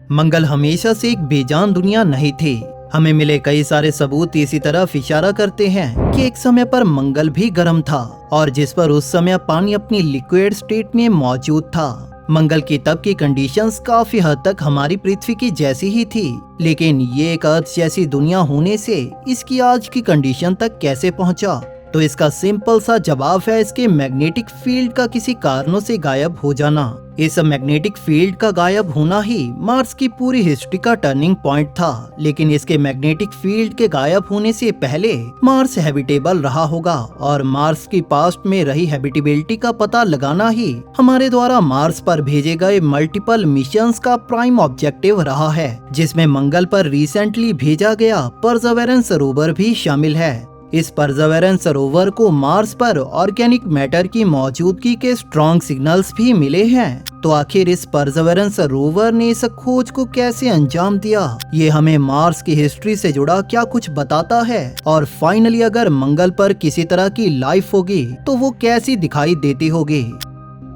मंगल हमेशा से एक बेजान दुनिया नहीं थी। हमें मिले कई सारे सबूत इसी तरफ इशारा करते हैं कि एक समय पर मंगल भी गर्म था और जिस पर उस समय पानी अपनी लिक्विड स्टेट में मौजूद था। मंगल की तब की कंडीशंस काफी हद तक हमारी पृथ्वी की जैसी ही थी, लेकिन ये एक अर्थ जैसी दुनिया होने से इसकी आज की कंडीशन तक कैसे पहुंचा? तो इसका सिंपल सा जवाब है इसके मैग्नेटिक फील्ड का किसी कारणों से गायब हो जाना। इस मैग्नेटिक फील्ड का गायब होना ही मार्स की पूरी हिस्ट्री का टर्निंग पॉइंट था, लेकिन इसके मैग्नेटिक फील्ड के गायब होने से पहले मार्स हैबिटेबल रहा होगा और मार्स की पास्ट में रही हैबिटेबिलिटी का पता लगाना ही हमारे द्वारा मार्स पर भेजे गए मल्टीपल मिशंस का प्राइम ऑब्जेक्टिव रहा है, जिसमें मंगल पर रिसेंटली भेजा गया परसेवरेंस रोवर भी शामिल है। इस परसेवरेंस रोवर को मार्स पर ऑर्गेनिक मैटर की मौजूदगी के स्ट्रॉन्ग सिग्नल्स भी मिले हैं। तो आखिर इस परसेवरेंस रोवर ने इस खोज को कैसे अंजाम दिया, ये हमें मार्स की हिस्ट्री से जुड़ा क्या कुछ बताता है, और फाइनली अगर मंगल पर किसी तरह की लाइफ होगी तो वो कैसी दिखाई देती होगी।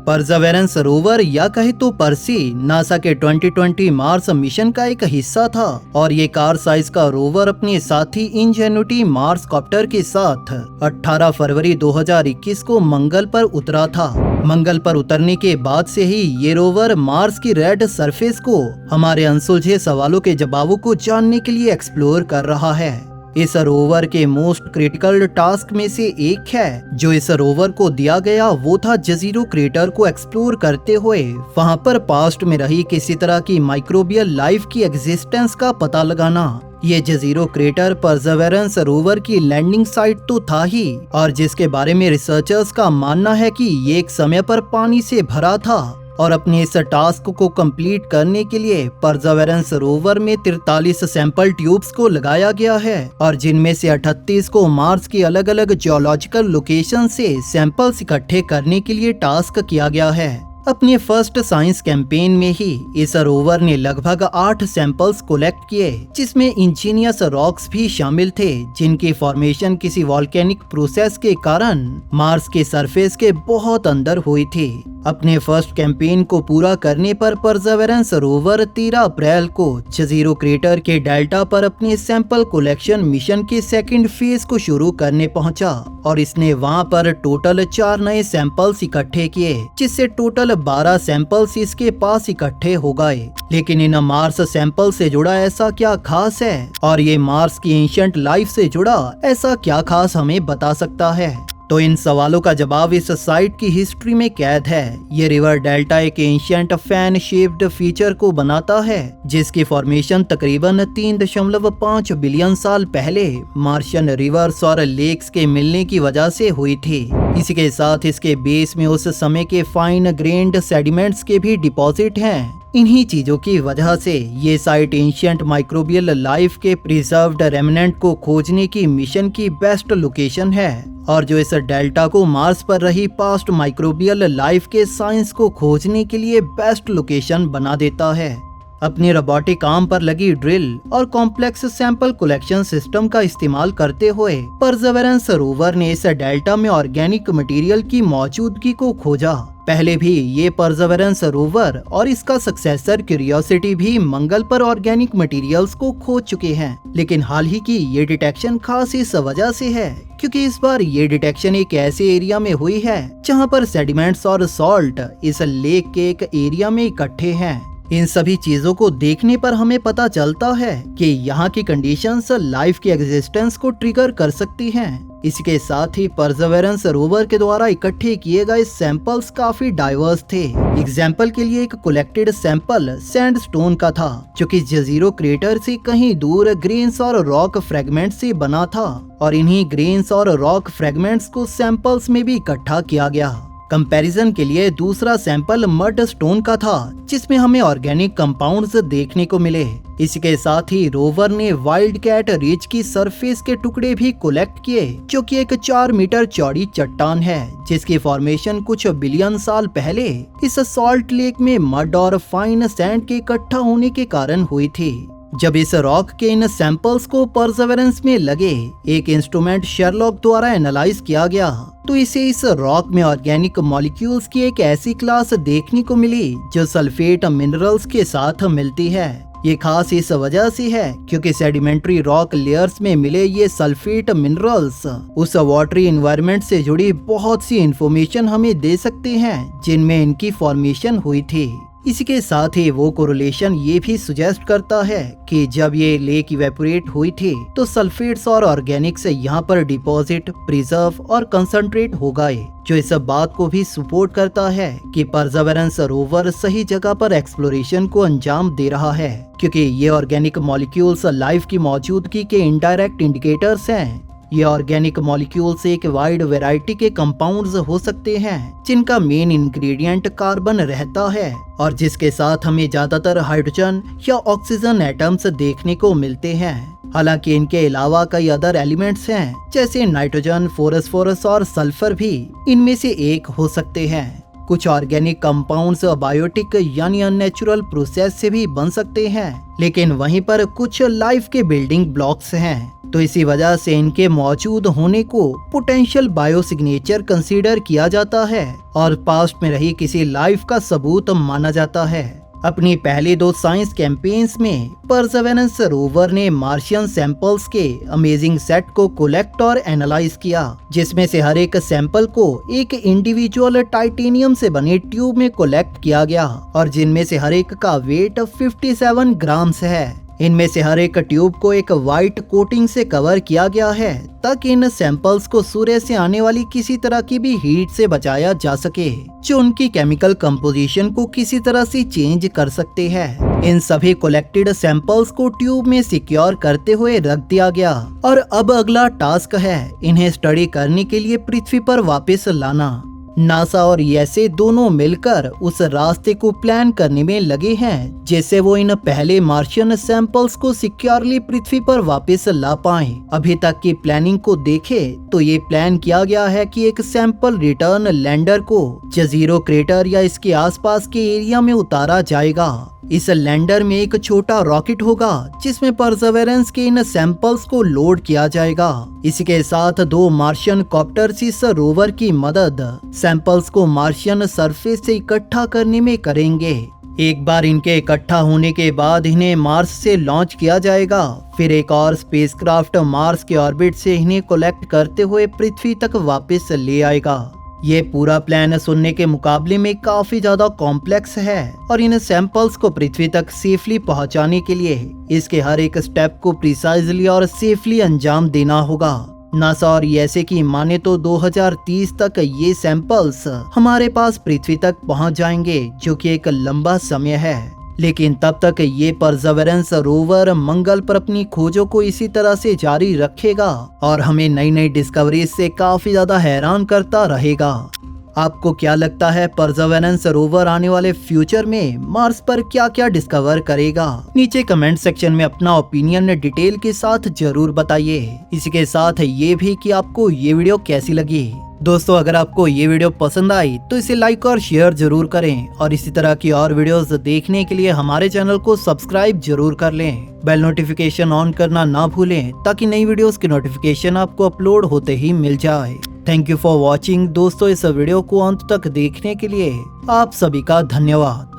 परसेवरेंस रोवर या कहे तो पर्सी नासा के 2020 मार्स मिशन का एक हिस्सा था और ये कार साइज का रोवर अपने साथी इंजेन्युटी मार्स कॉप्टर के साथ 18 फरवरी 2021 को मंगल पर उतरा था। मंगल पर उतरने के बाद से ही ये रोवर मार्स की रेड सरफेस को हमारे अनसुलझे सवालों के जवाबों को जानने के लिए एक्सप्लोर कर रहा है। इस रोवर के मोस्ट क्रिटिकल टास्क में से एक है जो इस रोवर को दिया गया, वो था जजीरो क्रेटर को एक्सप्लोर करते हुए वहां पर पास्ट में रही किसी तरह की माइक्रोबियल लाइफ की एग्जिस्टेंस का पता लगाना। ये जजीरो क्रेटर परसेवरेंस रोवर की लैंडिंग साइट तो था ही, और जिसके बारे में रिसर्चर्स का मानना है कि ये एक समय पर पानी से भरा था और अपने इस टास्क को कंप्लीट करने के लिए परसेवरेंस रोवर में 43 सैंपल ट्यूब्स को लगाया गया है और जिनमें से 38 को मार्स की अलग अलग जियोलॉजिकल लोकेशन से सैंपल्स इकट्ठे करने के लिए टास्क किया गया है। अपने फर्स्ट साइंस कैंपेन में ही इस रोवर ने लगभग 8 सैंपल्स कलेक्ट किए, जिसमें इंजीनियस रॉक्स भी शामिल थे जिनकी फॉर्मेशन किसी वॉल्केनिक प्रोसेस के कारण मार्स के सरफेस के बहुत अंदर हुई थी। अपने फर्स्ट कैंपेन को पूरा करने पर परसेवरेंस रोवर 13 अप्रैल को जजीरो क्रेटर के डेल्टा पर अपने सैंपल कलेक्शन मिशन के सेकंड फेज को शुरू करने पहुंचा और इसने वहां पर टोटल 4 नए सैंपल्स इकट्ठे किए, जिससे टोटल 12 सैंपल्स इसके पास इकट्ठे हो गए। लेकिन इन मार्स सैंपल से जुड़ा ऐसा क्या खास है, और ये मार्स की एंशिएंट लाइफ से जुड़ा ऐसा क्या खास हमें बता सकता है? तो इन सवालों का जवाब इस साइट की हिस्ट्री में कैद है। ये रिवर डेल्टा एक एंशिएंट फैन शेप्ड फीचर को बनाता है जिसकी फॉर्मेशन तकरीबन 3.5 बिलियन साल पहले मार्शियन रिवर्स और लेक्स के मिलने की वजह से हुई थी। इसी के साथ इसके बेस में उस समय के फाइन ग्रेन्ड सेडिमेंट्स के भी डिपॉजिट हैं। इन्हीं चीजों की वजह से ये साइट एंशिएंट माइक्रोबियल लाइफ के प्रिजर्व्ड रेमिनेंट को खोजने की मिशन की बेस्ट लोकेशन है और जो इस डेल्टा को मार्स पर रही पास्ट माइक्रोबियल लाइफ के साइंस को खोजने के लिए बेस्ट लोकेशन बना देता है। अपने रोबोटिक आर्म पर लगी ड्रिल और कॉम्प्लेक्स सैंपल कलेक्शन सिस्टम का इस्तेमाल करते हुए परसेवरेंस रोवर ने इस डेल्टा में ऑर्गेनिक मटेरियल की मौजूदगी को खोजा। पहले भी ये परसेवरेंस रोवर और इसका सक्सेसर क्यूरियोसिटी भी मंगल पर ऑर्गेनिक मटेरियल्स को खोज चुके हैं, लेकिन हाल ही की ये डिटेक्शन खास इस वजह से है क्योंकि इस बार ये डिटेक्शन एक ऐसे एरिया में हुई है जहां पर सेडिमेंट्स और सॉल्ट इस लेक के एक एरिया में इकट्ठे हैं। इन सभी चीजों को देखने पर हमें पता चलता है कि यहाँ की कंडीशंस लाइफ की एग्जिस्टेंस को ट्रिगर कर सकती हैं। इसके साथ ही परसेवरेंस रोवर के द्वारा इकट्ठे किए गए सैंपल्स काफी डाइवर्स थे। एग्जाम्पल के लिए एक कलेक्टेड सैंपल सैंडस्टोन का था जो कि जजीरो क्रेटर से कहीं दूर ग्रेन्स और रॉक फ्रेगमेंट से बना था और इन्हीं ग्रेन्स और रॉक फ्रेगमेंट्स को सैंपल्स में भी इकट्ठा किया गया। कंपैरिजन के लिए दूसरा सैंपल मड स्टोन का था जिसमें हमें ऑर्गेनिक कंपाउंड्स देखने को मिले। इसके साथ ही रोवर ने वाइल्ड कैट रिज की सरफेस के टुकड़े भी कलेक्ट किए जो कि एक 4 मीटर चौड़ी चट्टान है जिसकी फॉर्मेशन कुछ बिलियन साल पहले इस सॉल्ट लेक में मड और फाइन सैंड के इकट्ठा होने के कारण हुई थी। जब इस रॉक के इन सैंपल्स को परसेवरेंस में लगे एक इंस्ट्रूमेंट शेरलॉक द्वारा एनालाइज किया गया तो इसे इस रॉक में ऑर्गेनिक मॉलिक्यूल्स की एक ऐसी क्लास देखने को मिली जो सल्फेट मिनरल्स के साथ मिलती है। ये खास इस वजह से है क्योंकि सेडिमेंट्री रॉक लेयर्स में मिले ये सल्फेट मिनरल्स उस वाटरी एनवायरनमेंट से जुड़ी बहुत सी इंफॉर्मेशन हमें दे सकते हैं जिनमें इनकी फॉर्मेशन हुई थी। इसी के साथ ही वो कोरिलेशन ये भी सुजेस्ट करता है कि जब ये लेक इवेपोरेट हुई थी तो सल्फेट्स और ऑर्गेनिक्स यहाँ पर डिपॉजिट, प्रिजर्व और कंसंट्रेट हो गए, जो इस बात को भी सपोर्ट करता है कि परसेवरेंस रोवर सही जगह पर एक्सप्लोरेशन को अंजाम दे रहा है, क्योंकि ये ऑर्गेनिक मॉलिक्यूल्स लाइफ की मौजूदगी के इनडायरेक्ट इंडिकेटर्स हैं। ये ऑर्गेनिक मॉलिक्यूल्स एक वाइड वैरायटी के कंपाउंड्स हो सकते हैं जिनका मेन इंग्रेडिएंट कार्बन रहता है और जिसके साथ हमें ज्यादातर हाइड्रोजन या ऑक्सीजन एटम्स देखने को मिलते हैं। हालांकि इनके अलावा कई अदर एलिमेंट्स हैं जैसे नाइट्रोजन, फोस्फोरस और सल्फर भी इनमें से एक हो सकते हैं। कुछ ऑर्गेनिक कंपाउंड्स बायोटिक यानी अननेचुरल प्रोसेस से भी बन सकते हैं, लेकिन वहीं पर कुछ लाइफ के बिल्डिंग ब्लॉक्स हैं, तो इसी वजह से इनके मौजूद होने को पोटेंशियल बायोसिग्नेचर कंसीडर किया जाता है और पास्ट में रही किसी लाइफ का सबूत माना जाता है। अपनी पहली 2 साइंस कैंपेन्स में परसेवरेंस रोवर ने मार्शियन सैंपल्स के अमेजिंग सेट को कलेक्ट और एनालाइज किया, जिसमें से हर एक सैंपल को एक इंडिविजुअल टाइटेनियम से बने ट्यूब में कलेक्ट किया गया और जिनमें से हर एक का वेट 57 ग्राम्स है। इनमें से हर एक ट्यूब को एक वाइट कोटिंग से कवर किया गया है ताकि इन सैंपल्स को सूर्य से आने वाली किसी तरह की भी हीट से बचाया जा सके, जो उनकी केमिकल कंपोजिशन को किसी तरह से चेंज कर सकते हैं। इन सभी कलेक्टेड सैंपल्स को ट्यूब में सिक्योर करते हुए रख दिया गया और अब अगला टास्क है इन्हें स्टडी करने के लिए पृथ्वी पर वापस लाना। नासा और यूएसए दोनों मिलकर उस रास्ते को प्लान करने में लगे हैं जिससे वो इन पहले मार्शियन सैंपल्स को सिक्योरली पृथ्वी पर वापस ला पाएं। अभी तक की प्लानिंग को देखें तो ये प्लान किया गया है कि एक सैंपल रिटर्न लैंडर को जजीरो क्रेटर या इसके आसपास के एरिया में उतारा जाएगा। इस लैंडर में एक छोटा रॉकेट होगा जिसमें परसेवरेंस के इन सैंपल्स को लोड किया जाएगा। इसके साथ 2 मार्शियन कॉप्टर्स इस रोवर की मदद सैंपल्स को मार्शियन सरफेस से इकट्ठा करने में करेंगे। एक बार इनके इकट्ठा होने के बाद इन्हें मार्स से लॉन्च किया जाएगा। फिर एक और स्पेसक्राफ्ट मार्स के ऑर्बिट से इन्हें कलेक्ट करते हुए पृथ्वी तक वापस ले आएगा। ये पूरा प्लान सुनने के मुकाबले में काफी ज्यादा कॉम्प्लेक्स है और इन सैंपल्स को पृथ्वी तक सेफली पहुंचाने के लिए इसके हर एक स्टेप को प्रिसाइजली और सेफली अंजाम देना होगा। नासा और यूएसए की माने तो 2030 तक ये सैंपल्स हमारे पास पृथ्वी तक पहुंच जाएंगे, जो कि एक लंबा समय है। लेकिन तब तक ये परसेवरेंस रोवर मंगल पर अपनी खोजों को इसी तरह से जारी रखेगा और हमें नई नई डिस्कवरीज से काफी ज्यादा हैरान करता रहेगा। आपको क्या लगता है परसेवरेंस रोवर आने वाले फ्यूचर में मार्स पर क्या क्या डिस्कवर करेगा? नीचे कमेंट सेक्शन में अपना ओपिनियन डिटेल के साथ जरूर बताइए। इसी के साथ ये भी कि आपको ये वीडियो कैसी लगी। दोस्तों, अगर आपको ये वीडियो पसंद आई तो इसे लाइक और शेयर जरूर करें और इसी तरह की और वीडियोस देखने के लिए हमारे चैनल को सब्सक्राइब जरूर कर लें। बेल नोटिफिकेशन ऑन करना ना भूलें ताकि नई वीडियोस की नोटिफिकेशन आपको अपलोड होते ही मिल जाए। Thank you for watching. दोस्तों, इस वीडियो को अंत तक देखने के लिए आप सभी का धन्यवाद।